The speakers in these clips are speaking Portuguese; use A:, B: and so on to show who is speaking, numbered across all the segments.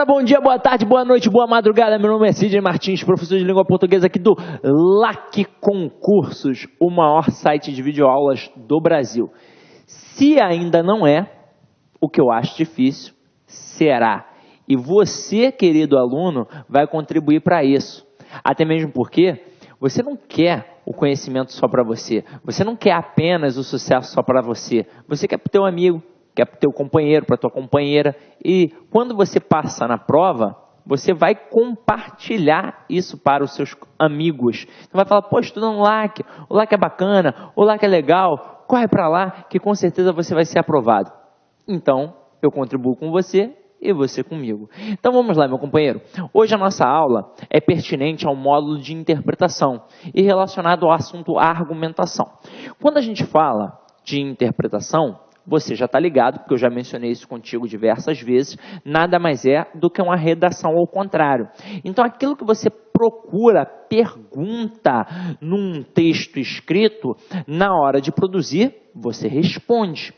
A: galera, bom dia, boa tarde, boa noite, boa madrugada. Meu nome é Sidney Martins, professor de língua portuguesa aqui do LAC Concursos, o maior site de videoaulas do Brasil. Se ainda não é, o que eu acho difícil, será. E você, querido aluno, vai contribuir para isso. Até mesmo porque você não quer o conhecimento só para você. Você não quer apenas o sucesso só para você. Você quer para o teu amigo, quer para o teu companheiro, para a tua companheira. E quando você passa na prova, você vai compartilhar isso para os seus amigos. Então vai falar, pô, estuda no LAC, o LAC é bacana, o LAC é legal, corre para lá que com certeza você vai ser aprovado. Então, eu contribuo com você e você comigo. Então vamos lá, meu companheiro. Hoje a nossa aula é pertinente ao módulo de interpretação e relacionado ao assunto argumentação. Quando a gente fala de interpretação, você já está ligado, porque eu já mencionei isso contigo diversas vezes, nada mais é do que uma redação ao contrário. Então aquilo que você procura, pergunta num texto escrito, na hora de produzir, você responde.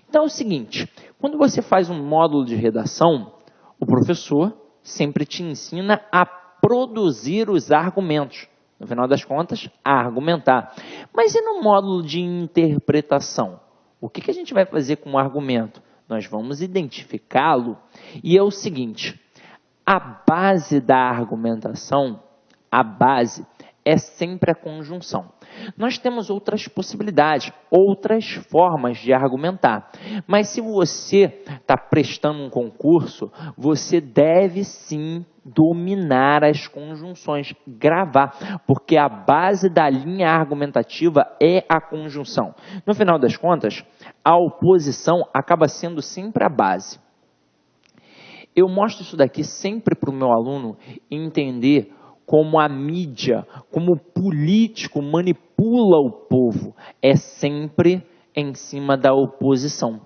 A: Então é o seguinte, quando você faz um módulo de redação, o professor sempre te ensina a produzir os argumentos. No final das contas, a argumentar. Mas e no módulo de interpretação? O que a gente vai fazer com o argumento? Nós vamos identificá-lo. E é o seguinte, a base da argumentação, a base é sempre a conjunção. Nós temos outras possibilidades, outras formas de argumentar. Mas se você está prestando um concurso, você deve sim dominar as conjunções, gravar, porque a base da linha argumentativa é a conjunção. No final das contas, a oposição acaba sendo sempre a base. Eu mostro isso daqui sempre para o meu aluno entender como a mídia, como o político manipula o povo, é sempre em cima da oposição.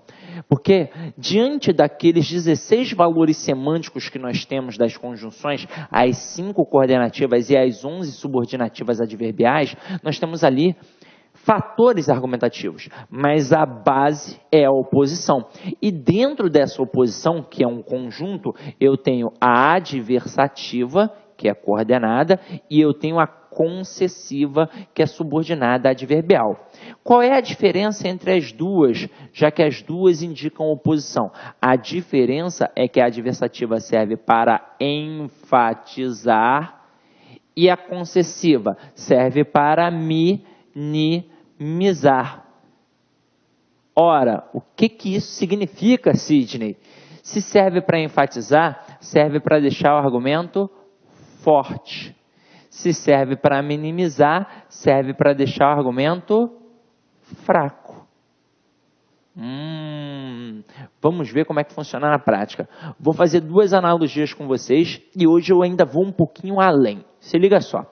A: Porque diante daqueles 16 valores semânticos que nós temos das conjunções, as 5 coordenativas e as 11 subordinativas adverbiais, nós temos ali fatores argumentativos, mas a base é a oposição. E dentro dessa oposição, que é um conjunto, eu tenho a adversativa, que é coordenada, e eu tenho a concessiva, que é subordinada adverbial. Qual é a diferença entre as duas, já que as duas indicam oposição? A diferença é que a adversativa serve para enfatizar e a concessiva serve para minimizar. Ora, o que isso significa, Sidney? Se serve para enfatizar, serve para deixar o argumento forte. Se serve para minimizar, serve para deixar o argumento fraco. Vamos ver como é que funciona na prática. Vou fazer 2 analogias com vocês e hoje eu ainda vou um pouquinho além. Se liga só.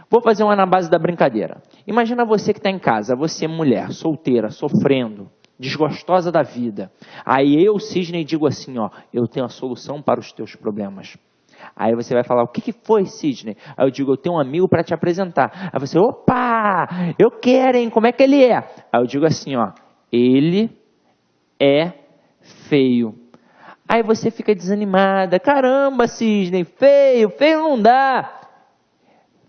A: Vou fazer uma na base da brincadeira. Imagina você que está em casa, você mulher, solteira, sofrendo, desgostosa da vida. Aí eu, Sidney, digo assim, ó, eu tenho a solução para os teus problemas. Aí você vai falar, o que foi, Sidney? Aí eu digo, eu tenho um amigo para te apresentar. Aí você, opa, eu quero, hein? Como é que ele é? Aí eu digo assim, ó, ele é feio. Aí você fica desanimada, caramba, Sidney, feio não dá.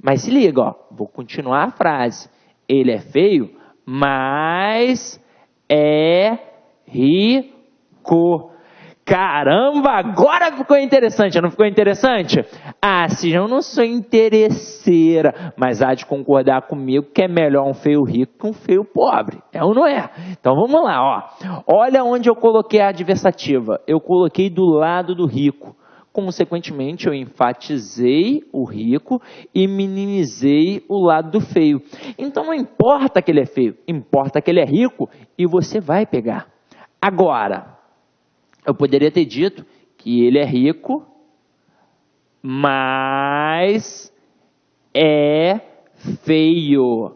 A: Mas se liga, ó, vou continuar a frase. Ele é feio, mas é rico. Caramba, agora ficou interessante, não ficou interessante? Ah, se eu não sou interesseira, mas há de concordar comigo que é melhor um feio rico que um feio pobre. É ou não é? Então vamos lá, ó. Olha onde eu coloquei a adversativa. Eu coloquei do lado do rico. Consequentemente, eu enfatizei o rico e minimizei o lado do feio. Então não importa que ele é feio, importa que ele é rico e você vai pegar. Agora, eu poderia ter dito que ele é rico, mas é feio.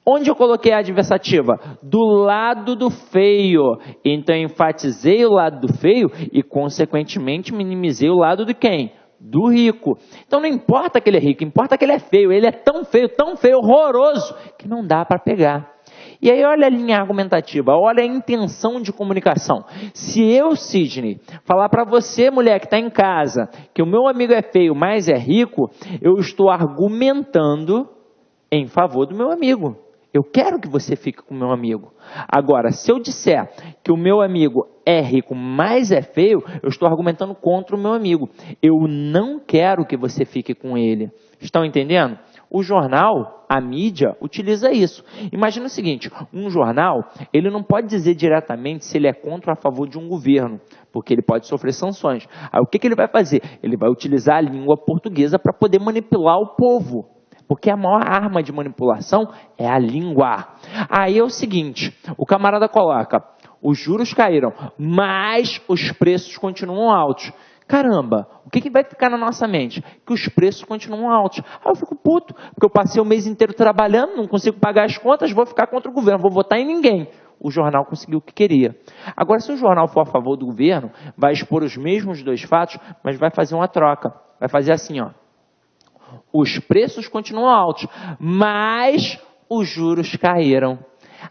A: Onde eu coloquei a adversativa? Do lado do feio. Então, eu enfatizei o lado do feio e, consequentemente, minimizei o lado de quem? Do rico. Então, não importa que ele é rico, importa que ele é feio. Ele é tão feio, horroroso, que não dá para pegar. E aí olha a linha argumentativa, olha a intenção de comunicação. Se eu, Sidney, falar para você, mulher que está em casa, que o meu amigo é feio, mas é rico, eu estou argumentando em favor do meu amigo. Eu quero que você fique com o meu amigo. Agora, se eu disser que o meu amigo é rico, mas é feio, eu estou argumentando contra o meu amigo. Eu não quero que você fique com ele. Estão entendendo? O jornal, a mídia, utiliza isso. Imagina o seguinte, um jornal, ele não pode dizer diretamente se ele é contra ou a favor de um governo, porque ele pode sofrer sanções. Aí o que ele vai fazer? Ele vai utilizar a língua portuguesa para poder manipular o povo. Porque a maior arma de manipulação é a língua. Aí é o seguinte, o camarada coloca, os juros caíram, mas os preços continuam altos. Caramba, o que vai ficar na nossa mente? Que os preços continuam altos. Aí eu fico puto, porque eu passei o mês inteiro trabalhando, não consigo pagar as contas, vou ficar contra o governo, vou votar em ninguém. O jornal conseguiu o que queria. Agora, se o jornal for a favor do governo, vai expor os mesmos dois fatos, mas vai fazer uma troca. Vai fazer assim, ó. Os preços continuam altos, mas os juros caíram.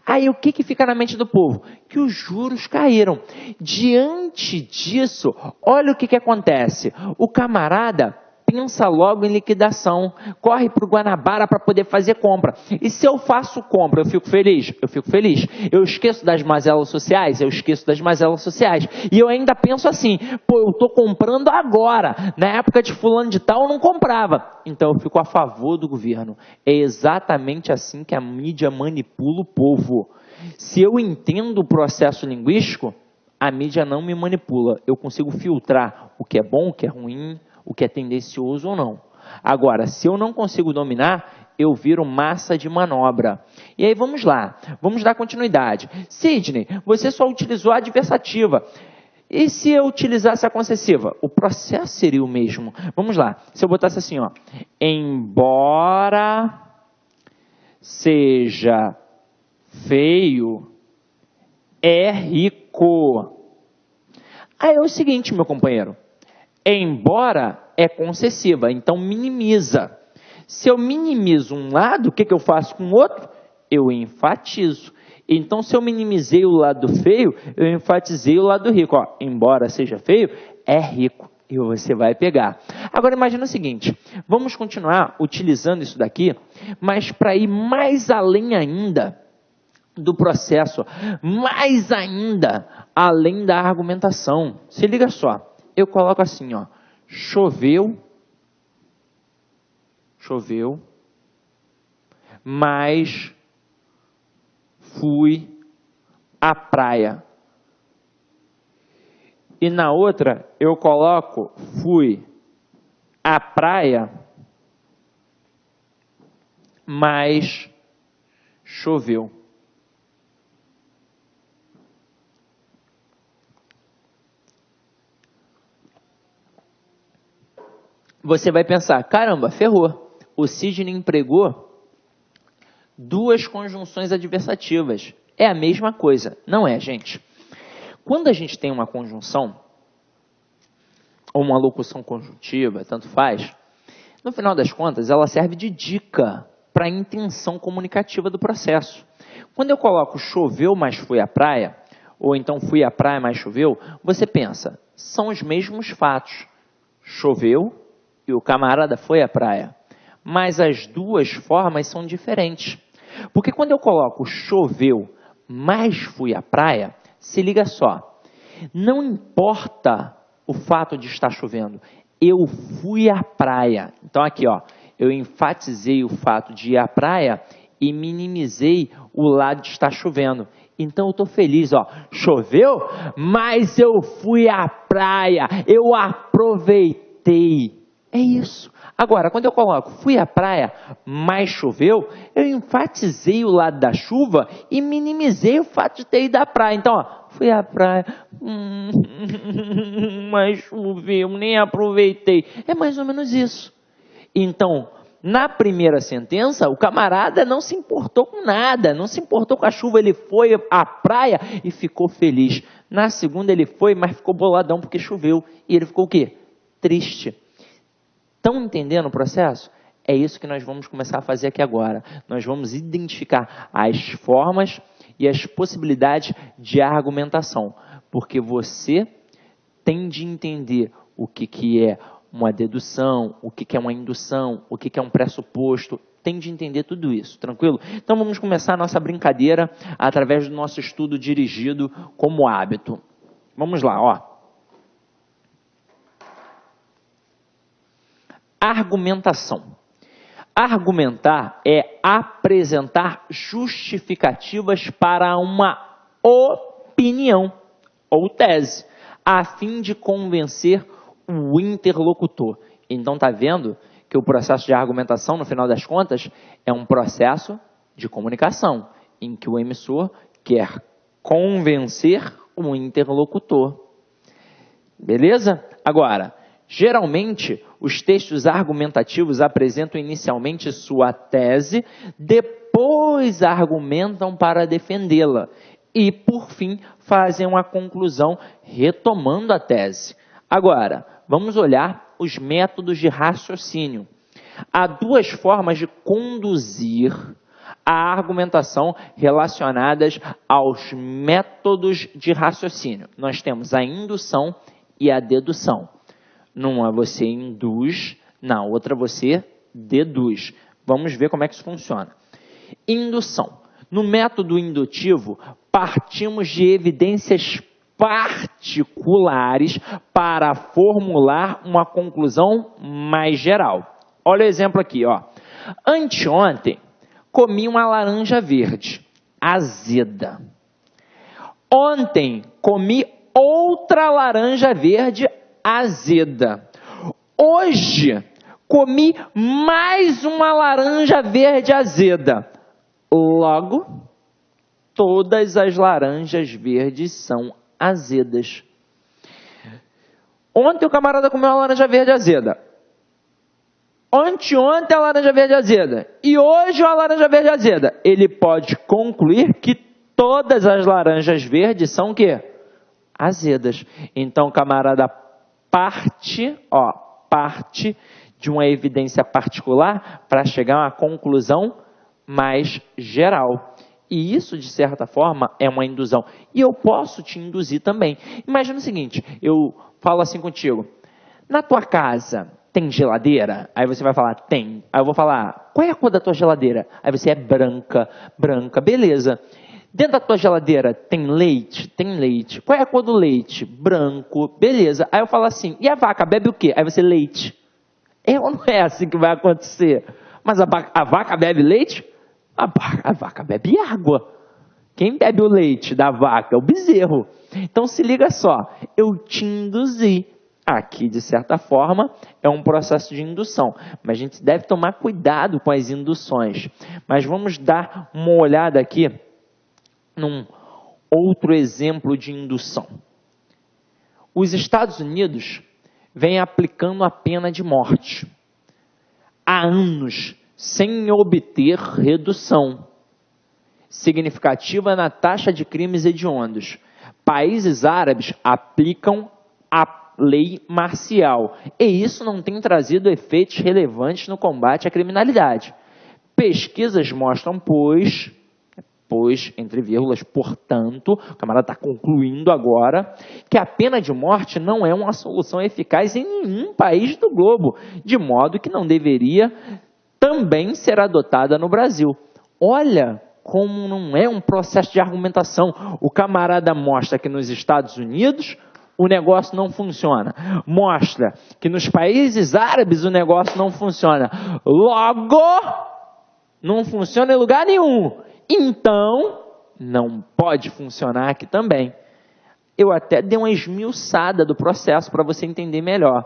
A: Aí o que fica na mente do povo? Que os juros caíram. Diante disso, olha o que acontece. O camarada pensa logo em liquidação, corre para o Guanabara para poder fazer compra. E se eu faço compra, eu fico feliz? Eu fico feliz. Eu esqueço das mazelas sociais? Eu esqueço das mazelas sociais. E eu ainda penso assim, pô, eu estou comprando agora. Na época de fulano de tal, eu não comprava. Então eu fico a favor do governo. É exatamente assim que a mídia manipula o povo. Se eu entendo o processo linguístico, a mídia não me manipula. Eu consigo filtrar o que é bom, o que é ruim, o que é tendencioso ou não. Agora, se eu não consigo dominar, eu viro massa de manobra. E aí vamos lá, vamos dar continuidade. Sidney, você só utilizou a adversativa. E se eu utilizasse a concessiva? O processo seria o mesmo. Vamos lá, se eu botasse assim, ó, embora seja feio, é rico. Aí é o seguinte, meu companheiro. Embora é concessiva, então minimiza. Se eu minimizo um lado, o que eu faço com o outro? Eu enfatizo. Então, se eu minimizei o lado feio, eu enfatizei o lado rico. Ó, embora seja feio, é rico. E você vai pegar. Agora, imagina o seguinte. Vamos continuar utilizando isso daqui, mas para ir mais além ainda do processo, mais ainda além da argumentação. Se liga só. Eu coloco assim, ó, choveu, mas fui à praia. E na outra eu coloco, fui à praia, mas choveu. Você vai pensar, caramba, ferrou. O Sidney empregou duas conjunções adversativas. É a mesma coisa. Não é, gente. Quando a gente tem uma conjunção, ou uma locução conjuntiva, tanto faz, no final das contas, ela serve de dica para a intenção comunicativa do processo. Quando eu coloco choveu, mas fui à praia, ou então fui à praia, mas choveu, você pensa, são os mesmos fatos. Choveu, e o camarada foi à praia. Mas as duas formas são diferentes. Porque quando eu coloco choveu, mas fui à praia, se liga só. Não importa o fato de estar chovendo. Eu fui à praia. Então aqui, ó, eu enfatizei o fato de ir à praia e minimizei o lado de estar chovendo. Então eu estou feliz, ó. Choveu, mas eu fui à praia. Eu aproveitei. É isso. Agora, quando eu coloco fui à praia, mas choveu, eu enfatizei o lado da chuva e minimizei o fato de ter ido à praia. Então, ó, fui à praia, mas choveu, nem aproveitei. É mais ou menos isso. Então, na primeira sentença, o camarada não se importou com nada, não se importou com a chuva, ele foi à praia e ficou feliz. Na segunda ele foi, mas ficou boladão porque choveu. E ele ficou o quê? Triste. Estão entendendo o processo? É isso que nós vamos começar a fazer aqui agora. Nós vamos identificar as formas e as possibilidades de argumentação, porque você tem de entender o que é uma dedução, o que é uma indução, o que é um pressuposto, tem de entender tudo isso, tranquilo? Então vamos começar a nossa brincadeira através do nosso estudo dirigido como hábito. Vamos lá, ó. Argumentação. Argumentar é apresentar justificativas para uma opinião ou tese, a fim de convencer o interlocutor. Então, tá vendo que o processo de argumentação, no final das contas, é um processo de comunicação, em que o emissor quer convencer o interlocutor. Beleza? Agora, geralmente, os textos argumentativos apresentam inicialmente sua tese, depois argumentam para defendê-la e, por fim, fazem uma conclusão retomando a tese. Agora, vamos olhar os métodos de raciocínio. Há duas formas de conduzir a argumentação relacionadas aos métodos de raciocínio. Nós temos a indução e a dedução. Numa você induz, na outra você deduz. Vamos ver como é que isso funciona. Indução. No método indutivo, partimos de evidências particulares para formular uma conclusão mais geral. Olha o exemplo aqui, ó. Anteontem, comi uma laranja verde, azeda. Ontem, comi outra laranja verde, azeda. Hoje, comi mais uma laranja verde azeda. Logo, todas as laranjas verdes são azedas. Ontem o camarada comeu uma laranja verde azeda. Anteontem a laranja verde azeda. E hoje uma laranja verde azeda. Ele pode concluir que todas as laranjas verdes são o quê? Azedas. Então o camarada parte de uma evidência particular para chegar a uma conclusão mais geral. E isso, de certa forma, é uma indução. E eu posso te induzir também. Imagina o seguinte, eu falo assim contigo, na tua casa tem geladeira? Aí você vai falar, tem. Aí eu vou falar, qual é a cor da tua geladeira? Aí você é branca, beleza. Dentro da tua geladeira tem leite? Tem leite. Qual é a cor do leite? Branco, beleza. Aí eu falo assim, e a vaca bebe o quê? Aí você, leite. É ou não é assim que vai acontecer? Mas a vaca bebe leite? A vaca bebe água. Quem bebe o leite da vaca? É o bezerro. Então se liga só, eu te induzi. Aqui, de certa forma, é um processo de indução. Mas a gente deve tomar cuidado com as induções. Mas vamos dar uma olhada aqui num outro exemplo de indução. Os Estados Unidos vêm aplicando a pena de morte há anos, sem obter redução significativa na taxa de crimes hediondos. Países árabes aplicam a lei marcial, e isso não tem trazido efeitos relevantes no combate à criminalidade. Pesquisas mostram, pois, entre vírgulas, portanto, o camarada está concluindo agora, que a pena de morte não é uma solução eficaz em nenhum país do globo, de modo que não deveria também ser adotada no Brasil. Olha como não é um processo de argumentação. O camarada mostra que nos Estados Unidos o negócio não funciona. Mostra que nos países árabes o negócio não funciona. Logo, não funciona em lugar nenhum. Então, não pode funcionar aqui também. Eu até dei uma esmiuçada do processo para você entender melhor.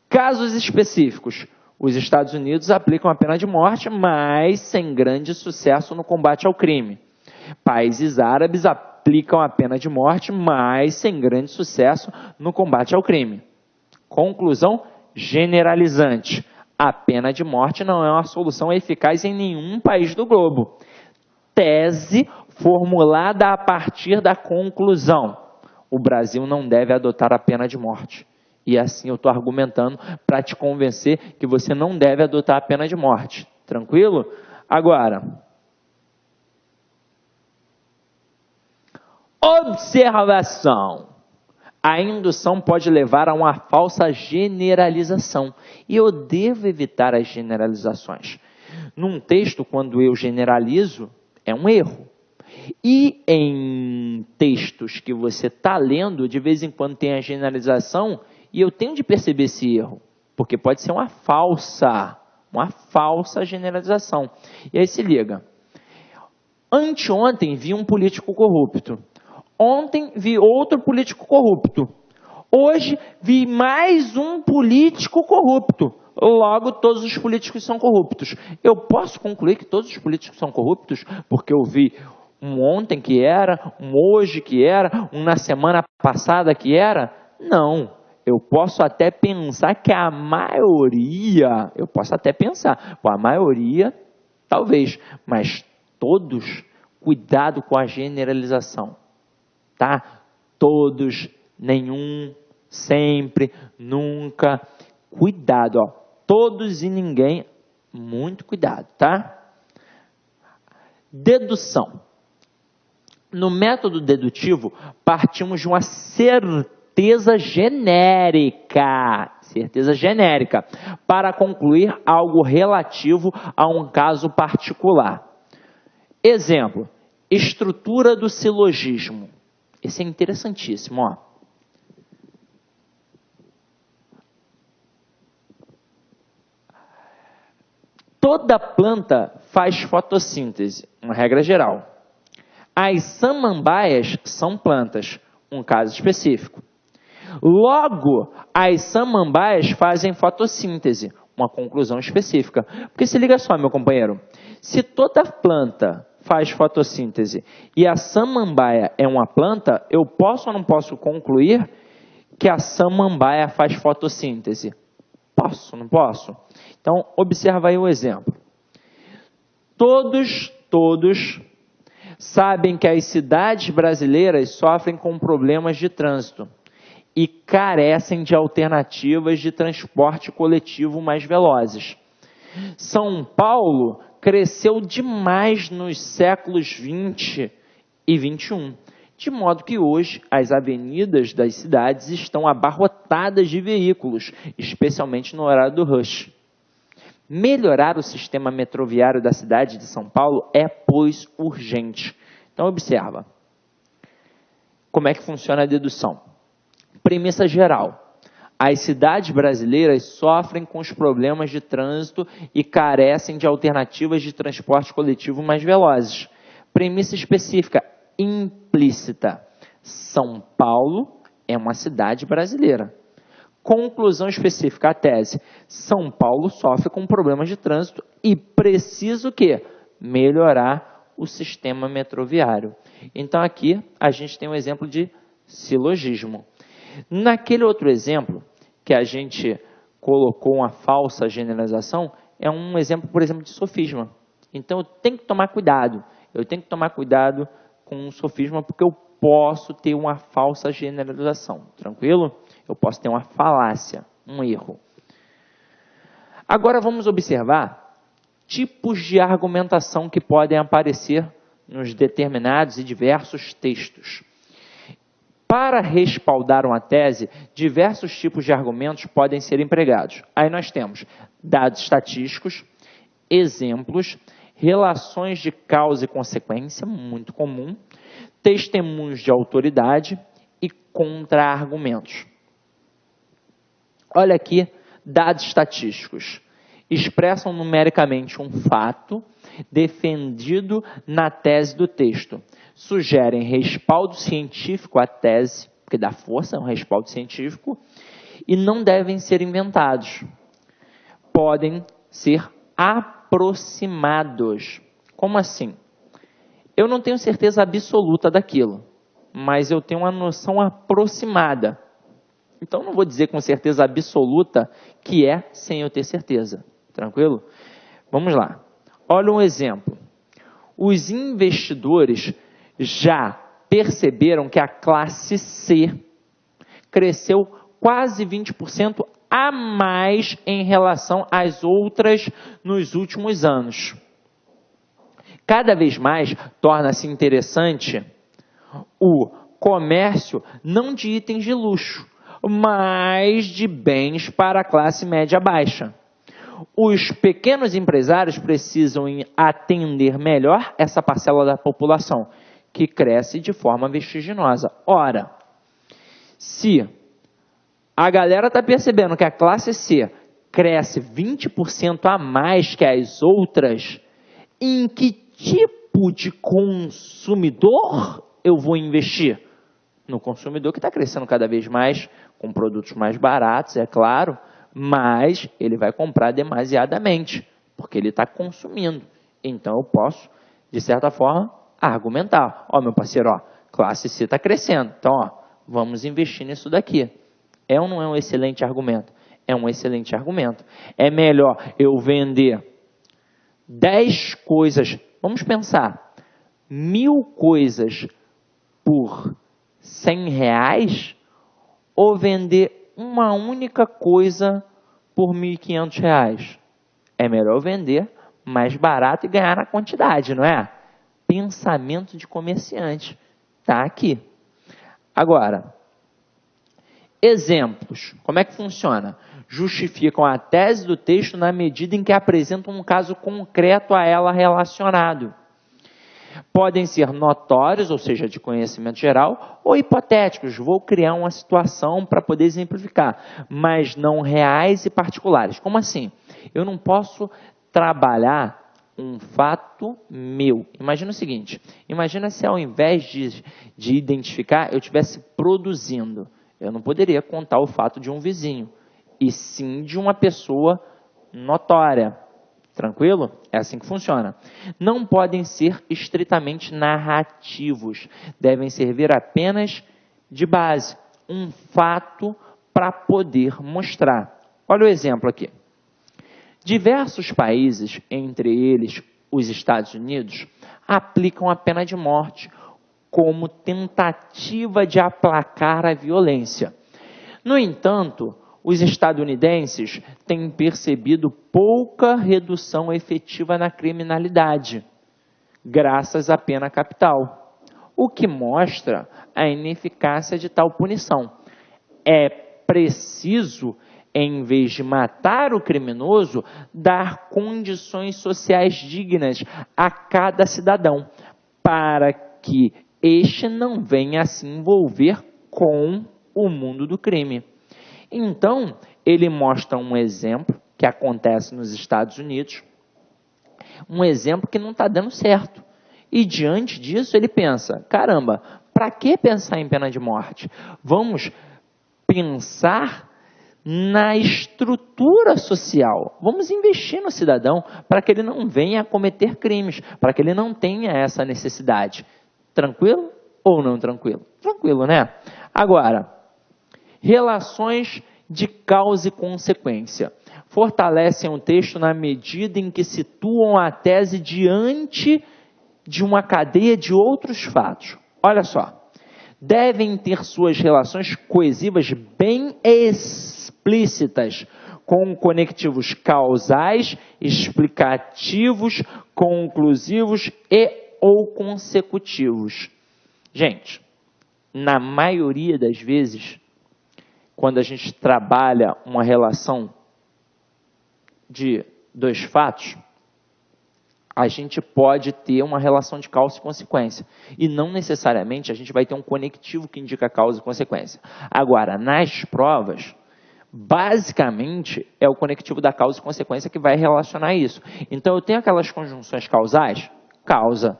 A: Casos específicos. Os Estados Unidos aplicam a pena de morte, mas sem grande sucesso no combate ao crime. Países árabes aplicam a pena de morte, mas sem grande sucesso no combate ao crime. Conclusão generalizante. A pena de morte não é uma solução eficaz em nenhum país do globo. Tese formulada a partir da conclusão. O Brasil não deve adotar a pena de morte. E assim eu estou argumentando para te convencer que você não deve adotar a pena de morte. Tranquilo? Agora, observação. A indução pode levar a uma falsa generalização. E eu devo evitar as generalizações. Num texto, quando eu generalizo, é um erro. E em textos que você está lendo, de vez em quando tem a generalização, e eu tenho de perceber esse erro, porque pode ser uma falsa generalização. E aí se liga. Anteontem vi um político corrupto. Ontem vi outro político corrupto. Hoje vi mais um político corrupto. Logo, todos os políticos são corruptos. Eu posso concluir que todos os políticos são corruptos porque eu vi um ontem que era, um hoje que era, um na semana passada que era? Não. Eu posso até pensar que a maioria, a maioria, talvez, mas todos, cuidado com a generalização, tá? Todos, nenhum, sempre, nunca, cuidado, ó. Todos e ninguém, muito cuidado, tá? Dedução. No método dedutivo, partimos de uma certeza genérica, para concluir algo relativo a um caso particular. Exemplo, estrutura do silogismo. Esse é interessantíssimo, ó. Toda planta faz fotossíntese, uma regra geral. As samambaias são plantas, um caso específico. Logo, as samambaias fazem fotossíntese, uma conclusão específica. Porque se liga só, meu companheiro, se toda planta faz fotossíntese e a samambaia é uma planta, eu posso ou não posso concluir que a samambaia faz fotossíntese? Posso, não posso? Então, observa aí o exemplo. Todos sabem que as cidades brasileiras sofrem com problemas de trânsito e carecem de alternativas de transporte coletivo mais velozes. São Paulo cresceu demais nos séculos 20 e 21, de modo que hoje as avenidas das cidades estão abarrotadas de veículos, especialmente no horário do rush. Melhorar o sistema metroviário da cidade de São Paulo é, pois, urgente. Então, observa. Como é que funciona a dedução? Premissa geral. As cidades brasileiras sofrem com os problemas de trânsito e carecem de alternativas de transporte coletivo mais velozes. Premissa específica, implícita. São Paulo é uma cidade brasileira. Conclusão específica, a tese. São Paulo sofre com problemas de trânsito e precisa o quê? Melhorar o sistema metroviário. Então aqui a gente tem um exemplo de silogismo. Naquele outro exemplo, que a gente colocou uma falsa generalização, é um exemplo, por exemplo, de sofisma. Então eu tenho que tomar cuidado. Eu tenho que tomar cuidado com o sofisma porque eu posso ter uma falsa generalização. Tranquilo? Eu posso ter uma falácia, um erro. Agora vamos observar tipos de argumentação que podem aparecer nos determinados e diversos textos. Para respaldar uma tese, diversos tipos de argumentos podem ser empregados. Aí nós temos dados estatísticos, exemplos, relações de causa e consequência, muito comum, testemunhos de autoridade e contra-argumentos. Olha aqui, dados estatísticos. Expressam numericamente um fato defendido na tese do texto. Sugerem respaldo científico à tese, porque dá força, é um respaldo científico, e não devem ser inventados. Podem ser aproximados. Como assim? Eu não tenho certeza absoluta daquilo, mas eu tenho uma noção aproximada. Então, não vou dizer com certeza absoluta que é sem eu ter certeza. Tranquilo? Vamos lá. Olha um exemplo. Os investidores já perceberam que a classe C cresceu quase 20% a mais em relação às outras nos últimos anos. Cada vez mais torna-se interessante o comércio não de itens de luxo, mas de bens para a classe média baixa. Os pequenos empresários precisam atender melhor essa parcela da população, que cresce de forma vertiginosa. Ora, se a galera está percebendo que a classe C cresce 20% a mais que as outras, em que tipo de consumidor eu vou investir? No consumidor que está crescendo cada vez mais, com produtos mais baratos, é claro, mas ele vai comprar demasiadamente, porque ele está consumindo. Então eu posso, de certa forma, argumentar. Ó, meu parceiro, ó, classe C está crescendo, então ó, vamos investir nisso daqui. É ou não é um excelente argumento? É um excelente argumento. É melhor eu vender 10 coisas, vamos pensar, 1000 coisas por R$100 ou vender uma única coisa por R$1.500? É melhor vender mais barato e ganhar na quantidade, não é? Pensamento de comerciante. Está aqui. Agora, exemplos. Como é que funciona? Justificam a tese do texto na medida em que apresentam um caso concreto a ela relacionado. Podem ser notórios, ou seja, de conhecimento geral, ou hipotéticos. Vou criar uma situação para poder exemplificar, mas não reais e particulares. Como assim? Eu não posso trabalhar um fato meu. Imagina o seguinte, imagina se ao invés de identificar, eu estivesse produzindo. Eu não poderia contar o fato de um vizinho, e sim de uma pessoa notória. Tranquilo? É assim que funciona. Não podem ser estritamente narrativos. Devem servir apenas de base. Um fato para poder mostrar. Olha o exemplo aqui. Diversos países, entre eles os Estados Unidos, aplicam a pena de morte como tentativa de aplacar a violência. No entanto, os estadunidenses têm percebido pouca redução efetiva na criminalidade, graças à pena capital, o que mostra a ineficácia de tal punição. É preciso, em vez de matar o criminoso, dar condições sociais dignas a cada cidadão, para que este não venha a se envolver com o mundo do crime. Então, ele mostra um exemplo que acontece nos Estados Unidos, um exemplo que não está dando certo. E diante disso ele pensa, caramba, para que pensar em pena de morte? Vamos pensar na estrutura social. Vamos investir no cidadão para que ele não venha a cometer crimes, para que ele não tenha essa necessidade. Tranquilo ou não tranquilo? Tranquilo, né? Agora, relações de causa e consequência. Fortalecem o texto na medida em que situam a tese diante de uma cadeia de outros fatos. Olha só. Devem ter suas relações coesivas bem explícitas, com conectivos causais, explicativos, conclusivos e ou consecutivos. Gente, na maioria das vezes, quando a gente trabalha uma relação de dois fatos, a gente pode ter uma relação de causa e consequência. E não necessariamente a gente vai ter um conectivo que indica causa e consequência. Agora, nas provas, basicamente é o conectivo da causa e consequência que vai relacionar isso. Então, eu tenho aquelas conjunções causais, causa.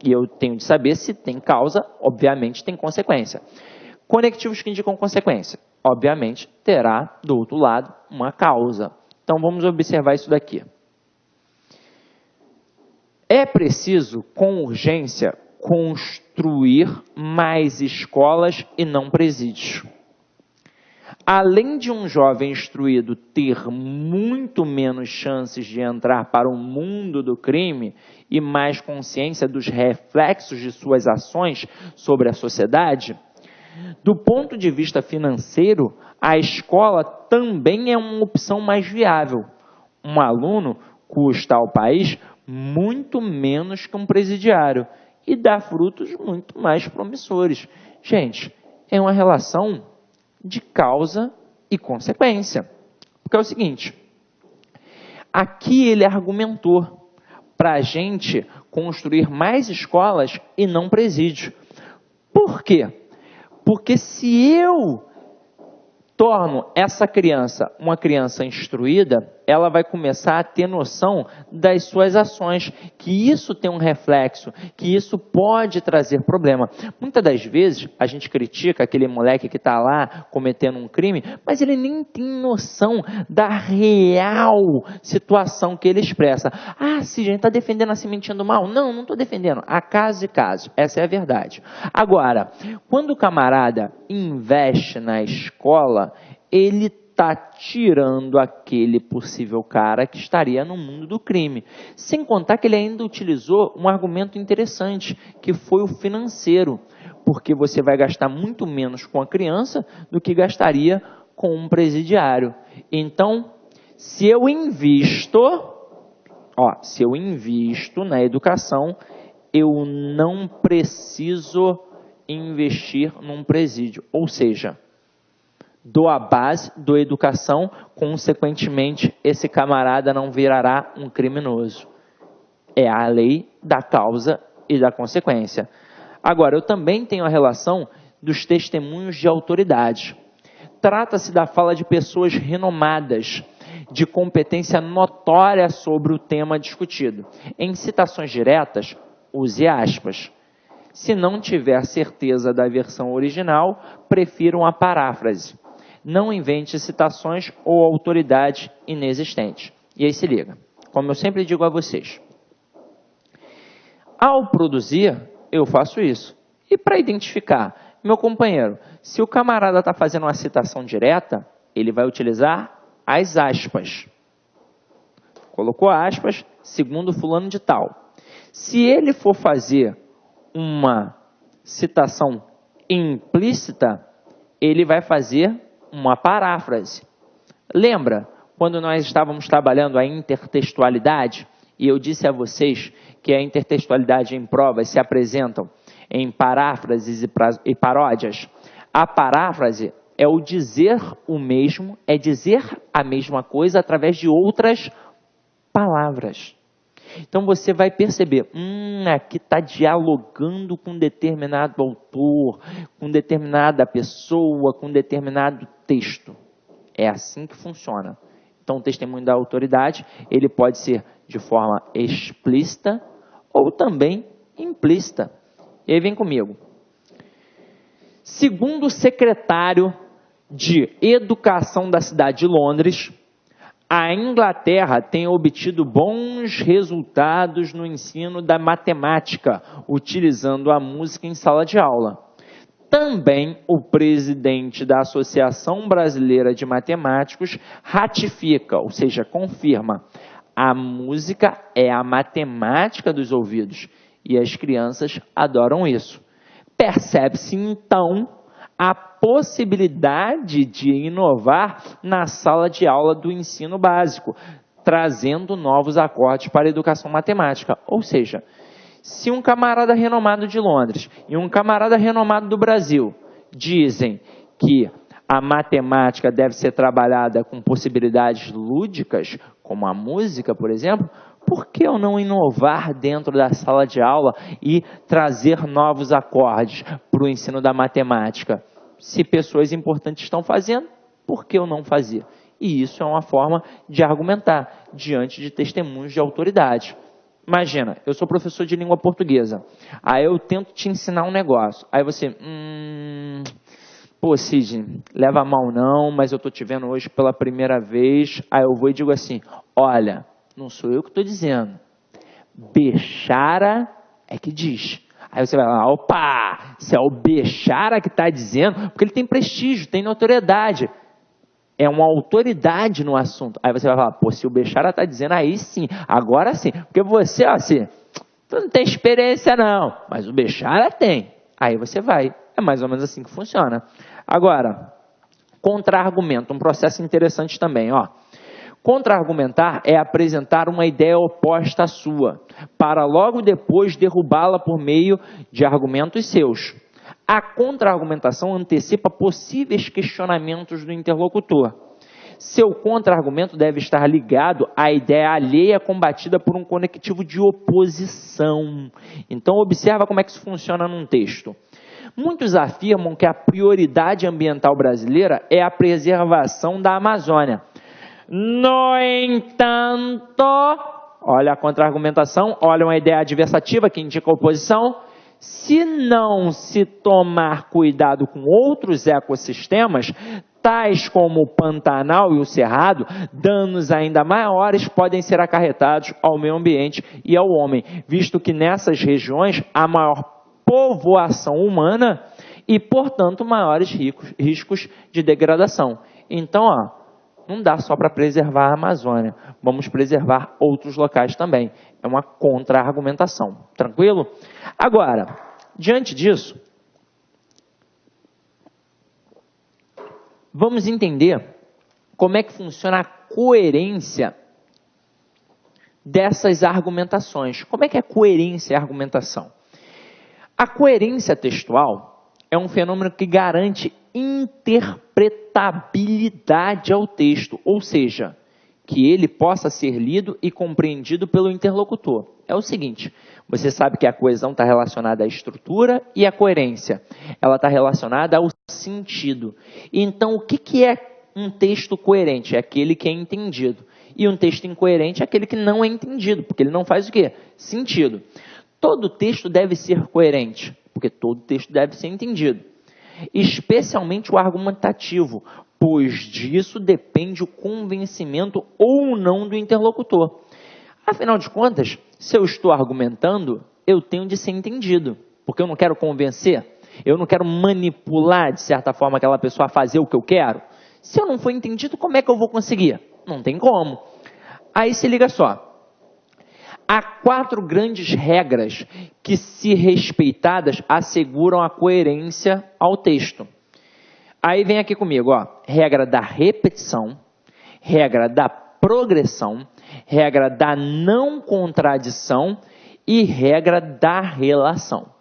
A: E eu tenho de saber se tem causa, obviamente tem consequência. Conectivos que indicam consequência. Obviamente, terá do outro lado uma causa. Então, vamos observar isso daqui. É preciso, com urgência, construir mais escolas e não presídios. Além de um jovem instruído ter muito menos chances de entrar para o mundo do crime e mais consciência dos reflexos de suas ações sobre a sociedade, Do ponto de vista financeiro, a escola também é uma opção mais viável. Um aluno custa ao país muito menos que um presidiário e dá frutos muito mais promissores. Gente, é uma relação de causa e consequência. Porque é o seguinte, aqui ele argumentou para a gente construir mais escolas e não presídios. Por quê? Porque se eu torno essa criança uma criança instruída, ela vai começar a ter noção das suas ações, que isso tem um reflexo, que isso pode trazer problema. Muitas das vezes a gente critica aquele moleque que está lá cometendo um crime, mas ele nem tem noção da real situação que ele expressa. Ah, sim, a gente está defendendo assim, mentindo mal? Não, não estou defendendo. Há casos e casos, essa é a verdade. Agora, quando o camarada investe na escola, ele está tirando aquele possível cara que estaria no mundo do crime. Sem contar que ele ainda utilizou um argumento interessante, que foi o financeiro, porque você vai gastar muito menos com a criança do que gastaria com um presidiário. Então, se eu invisto na educação, eu não preciso investir num presídio. Ou seja, dou a base, dou a educação, consequentemente, esse camarada não virará um criminoso. É a lei da causa e da consequência. Agora, eu também tenho a relação dos testemunhos de autoridade. Trata-se da fala de pessoas renomadas, de competência notória sobre o tema discutido. Em citações diretas, use aspas. Se não tiver certeza da versão original, prefira uma paráfrase. Não invente citações ou autoridade inexistente. E aí se liga, como eu sempre digo a vocês. Ao produzir, eu faço isso. E para identificar, meu companheiro, se o camarada está fazendo uma citação direta, ele vai utilizar as aspas. Colocou aspas, segundo fulano de tal. Se ele for fazer uma citação implícita, ele vai fazer uma paráfrase. Lembra quando nós estávamos trabalhando a intertextualidade e eu disse a vocês que a intertextualidade em provas se apresentam em paráfrases e paródias? A paráfrase é o dizer o mesmo, é dizer a mesma coisa através de outras palavras. Então você vai perceber, aqui está dialogando com determinado autor, com determinada pessoa, com determinado texto. É assim que funciona. Então o testemunho da autoridade, ele pode ser de forma explícita ou também implícita. E aí vem comigo. Segundo o secretário de Educação da cidade de Londres, a Inglaterra tem obtido bons resultados no ensino da matemática, utilizando a música em sala de aula. Também o presidente da Associação Brasileira de Matemáticos ratifica, ou seja, confirma, a música é a matemática dos ouvidos e as crianças adoram isso. Percebe-se então a possibilidade de inovar na sala de aula do ensino básico, trazendo novos acordes para a educação matemática. Ou seja, se um camarada renomado de Londres e um camarada renomado do Brasil dizem que a matemática deve ser trabalhada com possibilidades lúdicas, como a música, por exemplo, por que eu não inovar dentro da sala de aula e trazer novos acordes para o ensino da matemática? Se pessoas importantes estão fazendo, por que eu não fazer? E isso é uma forma de argumentar diante de testemunhos de autoridade. Imagina, eu sou professor de língua portuguesa, aí eu tento te ensinar um negócio, aí você, pô Sidney, leva mal não, mas eu estou te vendo hoje pela primeira vez, aí eu vou e digo assim, olha, não sou eu que estou dizendo, Bechara é que diz. Aí você vai lá, opa, se é o Bechara que está dizendo, porque ele tem prestígio, tem notoriedade. É uma autoridade no assunto. Aí você vai falar, pô, se o Bechara está dizendo, aí sim, agora sim. Porque você, ó, assim, tu não tem experiência não, mas o Bechara tem. Aí você vai. É mais ou menos assim que funciona. Agora, contra-argumento, um processo interessante também, ó. Contra-argumentar é apresentar uma ideia oposta à sua, para logo depois derrubá-la por meio de argumentos seus. A contra-argumentação antecipa possíveis questionamentos do interlocutor. Seu contra-argumento deve estar ligado à ideia alheia combatida por um conectivo de oposição. Então, observa como é que isso funciona num texto. Muitos afirmam que a prioridade ambiental brasileira é a preservação da Amazônia. No entanto, olha a contra-argumentação, olha uma ideia adversativa que indica a oposição. Se não se tomar cuidado com outros ecossistemas, tais como o Pantanal e o Cerrado, danos ainda maiores podem ser acarretados ao meio ambiente e ao homem, visto que nessas regiões há maior povoação humana e, portanto, maiores riscos de degradação. Então, ó, não dá só para preservar a Amazônia, vamos preservar outros locais também. É uma contra-argumentação, tranquilo? Agora, diante disso, vamos entender como é que funciona a coerência dessas argumentações. Como é que é coerência e argumentação? A coerência textual é um fenômeno que garante interpretabilidade ao texto, ou seja, que ele possa ser lido e compreendido pelo interlocutor. É o seguinte, você sabe que a coesão está relacionada à estrutura e à coerência. Ela está relacionada ao sentido. Então, o que é um texto coerente? É aquele que é entendido. E um texto incoerente é aquele que não é entendido, porque ele não faz o quê? Sentido. Todo texto deve ser coerente, porque todo texto deve ser entendido. Especialmente o argumentativo, pois disso depende o convencimento ou não do interlocutor. Afinal de contas, se eu estou argumentando, eu tenho de ser entendido, porque eu não quero convencer, eu não quero manipular, de certa forma, aquela pessoa a fazer o que eu quero. Se eu não for entendido, como é que eu vou conseguir? Não tem como. Aí se liga só. Há 4 grandes regras que, se respeitadas, asseguram a coerência ao texto. Aí vem aqui comigo, ó. Regra da repetição, regra da progressão, regra da não contradição e regra da relação.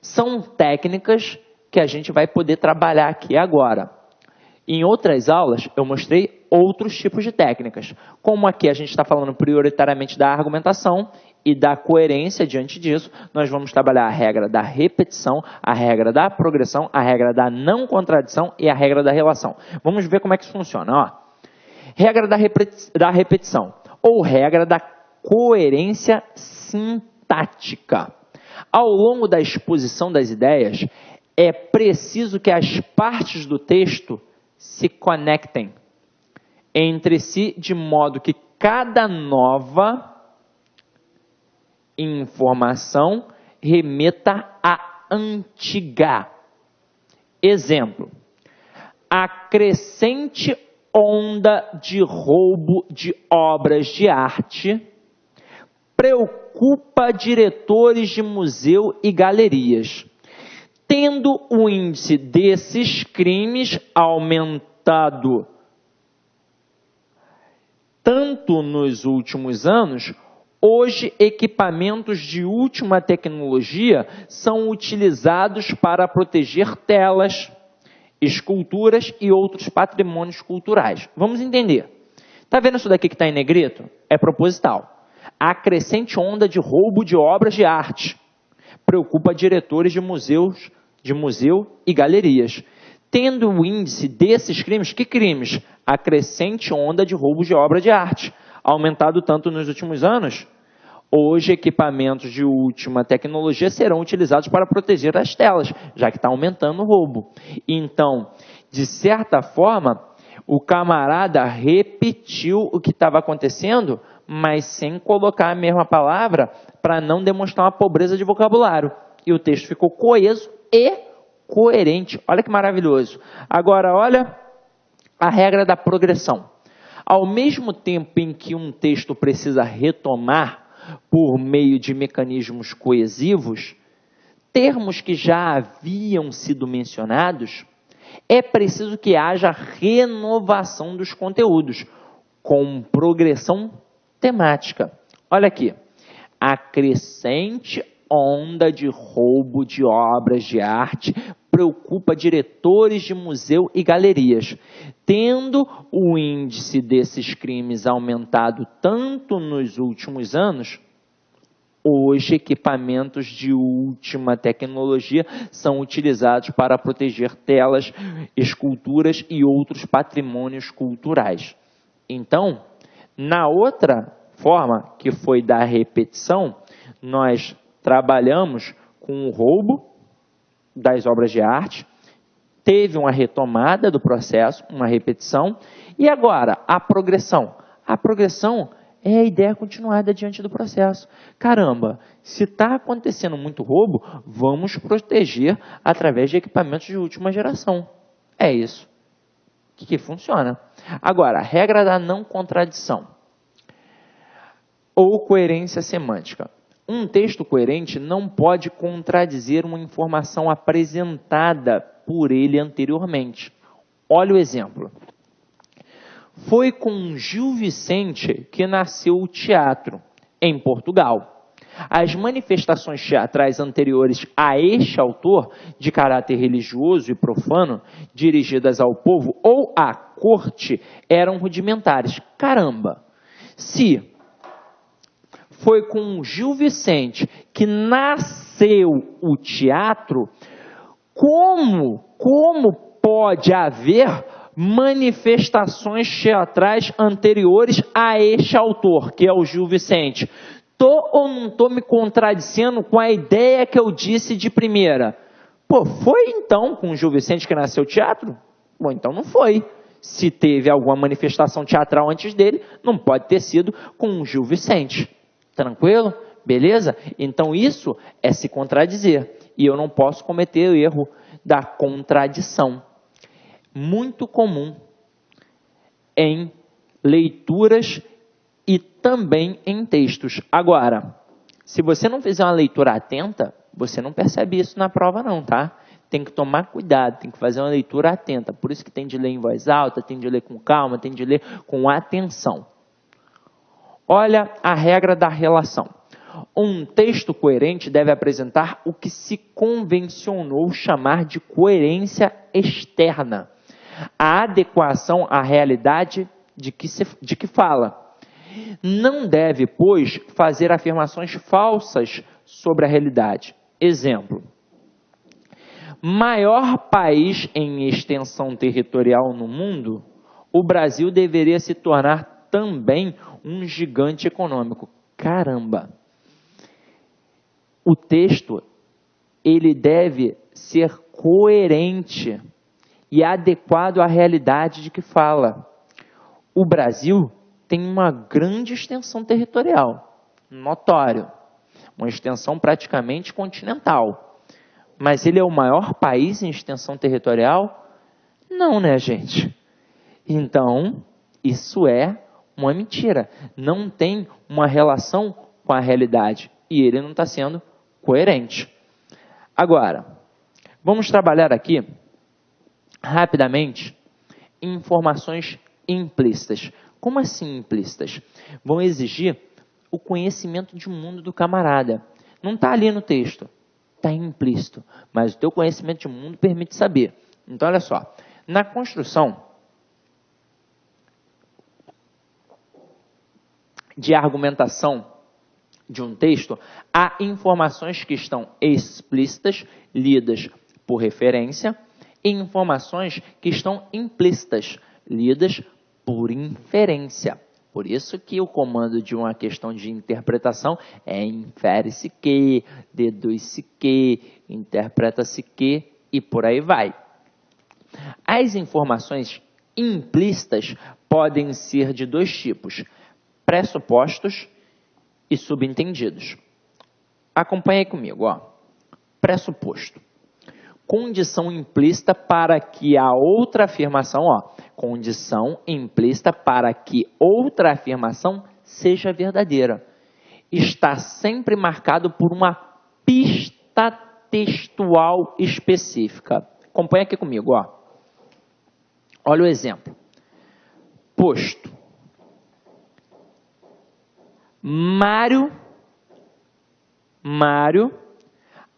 A: São técnicas que a gente vai poder trabalhar aqui agora. Em outras aulas, eu mostrei outros tipos de técnicas. Como aqui a gente está falando prioritariamente da argumentação e da coerência diante disso, nós vamos trabalhar a regra da repetição, a regra da progressão, a regra da não contradição e a regra da relação. Vamos ver como é que isso funciona. Ó. Regra da repetição, ou regra da coerência sintática. Ao longo da exposição das ideias, é preciso que as partes do texto se conectem entre si de modo que cada nova informação remeta à antiga. Exemplo, a crescente onda de roubo de obras de arte preocupa diretores de museu e galerias, tendo o índice desses crimes aumentado tanto nos últimos anos. Hoje, equipamentos de última tecnologia são utilizados para proteger telas, esculturas e outros patrimônios culturais. Vamos entender. Está vendo isso daqui que está em negrito? É proposital. A crescente onda de roubo de obras de arte preocupa diretores de museu e galerias. Tendo o índice desses crimes, que crimes? A crescente onda de roubo de obra de arte, aumentado tanto nos últimos anos. Hoje, equipamentos de última tecnologia serão utilizados para proteger as telas, já que está aumentando o roubo. Então, de certa forma, o camarada repetiu o que estava acontecendo, mas sem colocar a mesma palavra para não demonstrar uma pobreza de vocabulário. E o texto ficou coeso e coerente. Olha que maravilhoso. Agora, olha a regra da progressão. Ao mesmo tempo em que um texto precisa retomar por meio de mecanismos coesivos, termos que já haviam sido mencionados, é preciso que haja renovação dos conteúdos, com progressão temática. Olha aqui, a crescente onda de roubo de obras de arte preocupa diretores de museu e galerias, tendo o índice desses crimes aumentado tanto nos últimos anos. Hoje, equipamentos de última tecnologia são utilizados para proteger telas, esculturas e outros patrimônios culturais. Então, na outra forma, que foi da repetição, nós trabalhamos com o roubo das obras de arte, teve uma retomada do processo, uma repetição, e agora a progressão. A progressão é a ideia continuada diante do processo. Caramba, se está acontecendo muito roubo, vamos proteger através de equipamentos de última geração. É isso que funciona. Agora, a regra da não contradição ou coerência semântica. Um texto coerente não pode contradizer uma informação apresentada por ele anteriormente. Olha o exemplo. Foi com Gil Vicente que nasceu o teatro, em Portugal. As manifestações teatrais anteriores a este autor, de caráter religioso e profano, dirigidas ao povo ou à corte, eram rudimentares. Caramba! Se foi com Gil Vicente que nasceu o teatro, como pode haver manifestações teatrais anteriores a este autor, que é o Gil Vicente? Tô ou não tô me contradizendo com a ideia que eu disse de primeira? Pô, foi então com o Gil Vicente que nasceu o teatro? Bom, então não foi. Se teve alguma manifestação teatral antes dele, não pode ter sido com o Gil Vicente. Tranquilo? Beleza? Então isso é se contradizer. E eu não posso cometer o erro da contradição. Muito comum em leituras e também em textos. Agora, se você não fizer uma leitura atenta, você não percebe isso na prova não, tá? Tem que tomar cuidado, tem que fazer uma leitura atenta. Por isso que tem de ler em voz alta, tem de ler com calma, tem de ler com atenção. Olha a regra da relação. Um texto coerente deve apresentar o que se convencionou chamar de coerência externa, a adequação à realidade de que fala. Não deve, pois, fazer afirmações falsas sobre a realidade. Exemplo: maior país em extensão territorial no mundo, o Brasil deveria se tornar também um gigante econômico. Caramba! O texto, ele deve ser coerente e adequado à realidade de que fala. O Brasil tem uma grande extensão territorial, notório, uma extensão praticamente continental. Mas ele é o maior país em extensão territorial? Não, né, gente? Então, isso é uma mentira. Não tem uma relação com a realidade. E ele não está sendo coerente. Agora, vamos trabalhar aqui, rapidamente, informações implícitas. Como assim implícitas? Vão exigir o conhecimento de mundo do camarada. Não está ali no texto, está implícito. Mas o teu conhecimento de mundo permite saber. Então, olha só. Na construção de argumentação de um texto, há informações que estão explícitas, lidas por referência, e informações que estão implícitas, lidas por inferência. Por isso que o comando de uma questão de interpretação é infere-se que, deduz-se que, interpreta-se que, e por aí vai. As informações implícitas podem ser de dois tipos: pressupostos e subentendidos. Acompanhe aí comigo, ó. Pressuposto: condição implícita para que a outra afirmação, ó, condição implícita para que outra afirmação seja verdadeira. Está sempre marcado por uma pista textual específica. Acompanha aqui comigo, ó. Olha o exemplo. Posto. Mário,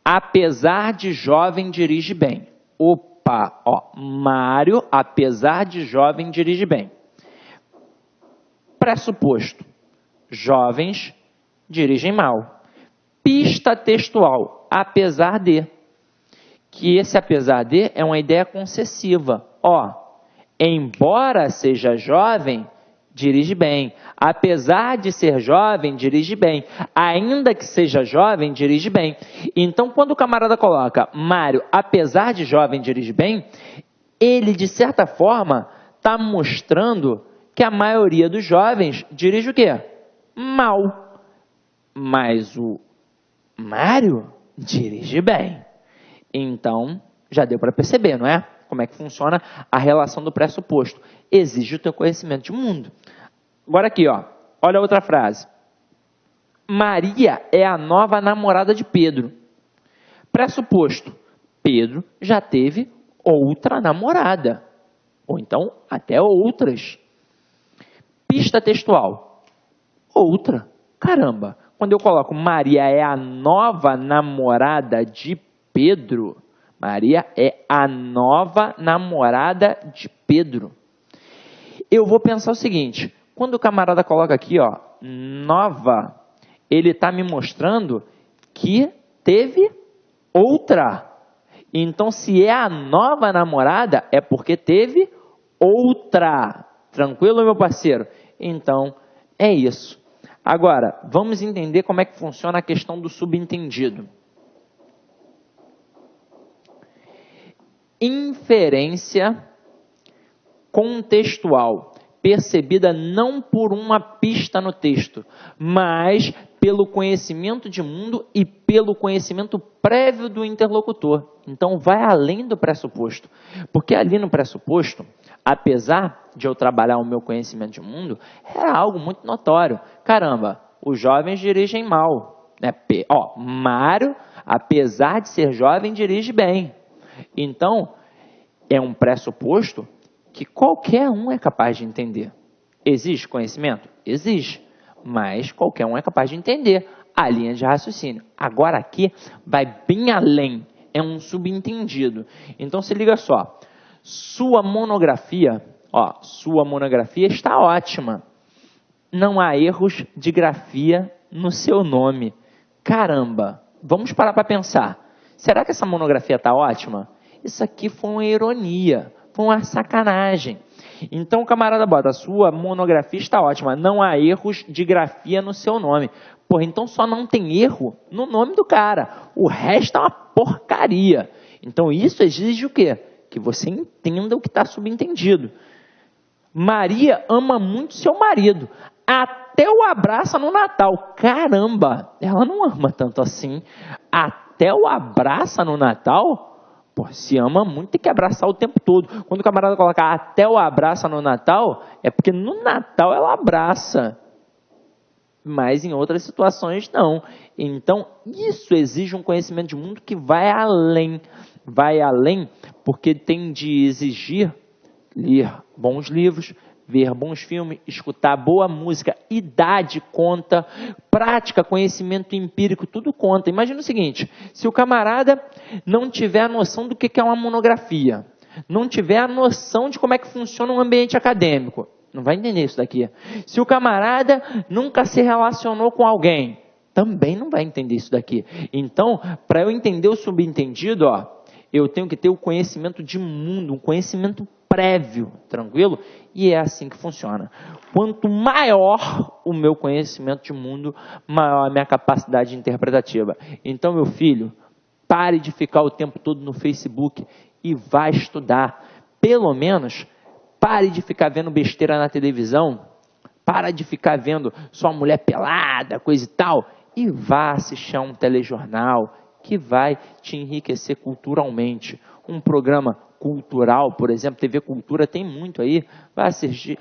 A: apesar de jovem, dirige bem. Opa, ó, Mário, apesar de jovem, dirige bem. Pressuposto. Jovens dirigem mal. Pista textual, apesar de. Que esse apesar de é uma ideia concessiva. Ó, embora seja jovem, dirige bem. Apesar de ser jovem, dirige bem. Ainda que seja jovem, dirige bem. Então, quando o camarada coloca Mário, apesar de jovem, dirige bem, ele, de certa forma, está mostrando que a maioria dos jovens dirige o quê? Mal. Mas o Mário dirige bem. Então, já deu para perceber, não é? Como é que funciona a relação do pressuposto. Exige o teu conhecimento de mundo. Agora aqui, ó. Olha a outra frase. Maria é a nova namorada de Pedro. Pressuposto. Pedro já teve outra namorada. Ou então, até outras. Pista textual. Outra. Caramba. Quando eu coloco Maria é a nova namorada de Pedro, Maria é a nova namorada de Pedro. Eu vou pensar o seguinte, quando o camarada coloca aqui, ó, nova, ele está me mostrando que teve outra. Então, se é a nova namorada, é porque teve outra. Tranquilo, meu parceiro? Então, é isso. Agora, vamos entender como é que funciona a questão do subentendido. Inferência contextual, percebida não por uma pista no texto, mas pelo conhecimento de mundo e pelo conhecimento prévio do interlocutor. Então, vai além do pressuposto. Porque ali no pressuposto, apesar de eu trabalhar o meu conhecimento de mundo, era algo muito notório. Caramba, os jovens dirigem mal. Né? Ó, Mário, apesar de ser jovem, dirige bem. Então, é um pressuposto que qualquer um é capaz de entender. Existe conhecimento? Existe. Mas qualquer um é capaz de entender a linha de raciocínio. Agora aqui vai bem além. É um subentendido. Então, se liga só. Sua monografia está ótima. Não há erros de grafia no seu nome. Caramba, vamos parar para pensar. Será que essa monografia está ótima? Isso aqui foi uma ironia, foi uma sacanagem. Então o camarada bota, sua monografia está ótima, não há erros de grafia no seu nome. Porra, então só não tem erro no nome do cara. O resto é uma porcaria. Então isso exige o quê? Que você entenda o que está subentendido. Maria ama muito seu marido. Até o abraça no Natal. Caramba, ela não ama tanto assim. Até o abraça no Natal? Pô, se ama muito, tem que abraçar o tempo todo. Quando o camarada coloca até o abraça no Natal, é porque no Natal ela abraça. Mas em outras situações não. Então, isso exige um conhecimento de mundo que vai além. Vai além porque tem de exigir ler bons livros, ver bons filmes, escutar boa música, idade conta, prática, conhecimento empírico, tudo conta. Imagina o seguinte, se o camarada não tiver a noção do que é uma monografia, não tiver a noção de como é que funciona um ambiente acadêmico, não vai entender isso daqui. Se o camarada nunca se relacionou com alguém, também não vai entender isso daqui. Então, para eu entender o subentendido, eu tenho que ter o conhecimento de mundo, um conhecimento prévio, tranquilo? E é assim que funciona. Quanto maior o meu conhecimento de mundo, maior a minha capacidade interpretativa. Então, meu filho, pare de ficar o tempo todo no Facebook e vá estudar. Pelo menos, pare de ficar vendo besteira na televisão, para de ficar vendo só mulher pelada, coisa e tal, e vá assistir a um telejornal que vai te enriquecer culturalmente. Um programa cultural, por exemplo, TV Cultura tem muito aí, vai assistir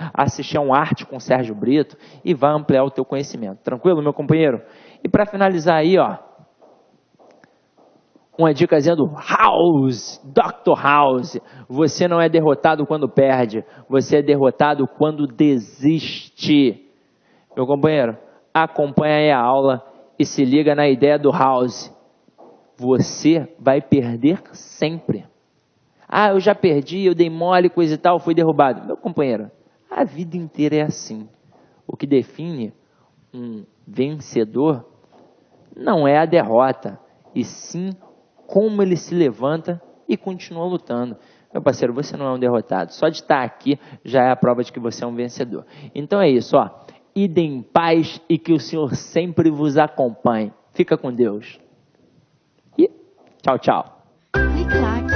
A: a um Arte com Sérgio Brito e vai ampliar o teu conhecimento. Tranquilo, meu companheiro? E para finalizar aí, Uma dicasinha do House, Dr. House. Você não é derrotado quando perde, você é derrotado quando desiste. Meu companheiro, acompanha aí a aula e se liga na ideia do House. Você vai perder sempre. Ah, eu já perdi, eu dei mole, coisa e tal, fui derrubado. Meu companheiro, a vida inteira é assim. O que define um vencedor não é a derrota, e sim como ele se levanta e continua lutando. Meu parceiro, você não é um derrotado. Só de estar aqui já é a prova de que você é um vencedor. Então é isso, ó. Ide em paz e que o Senhor sempre vos acompanhe. Fica com Deus. E tchau, tchau.
B: Clique lá.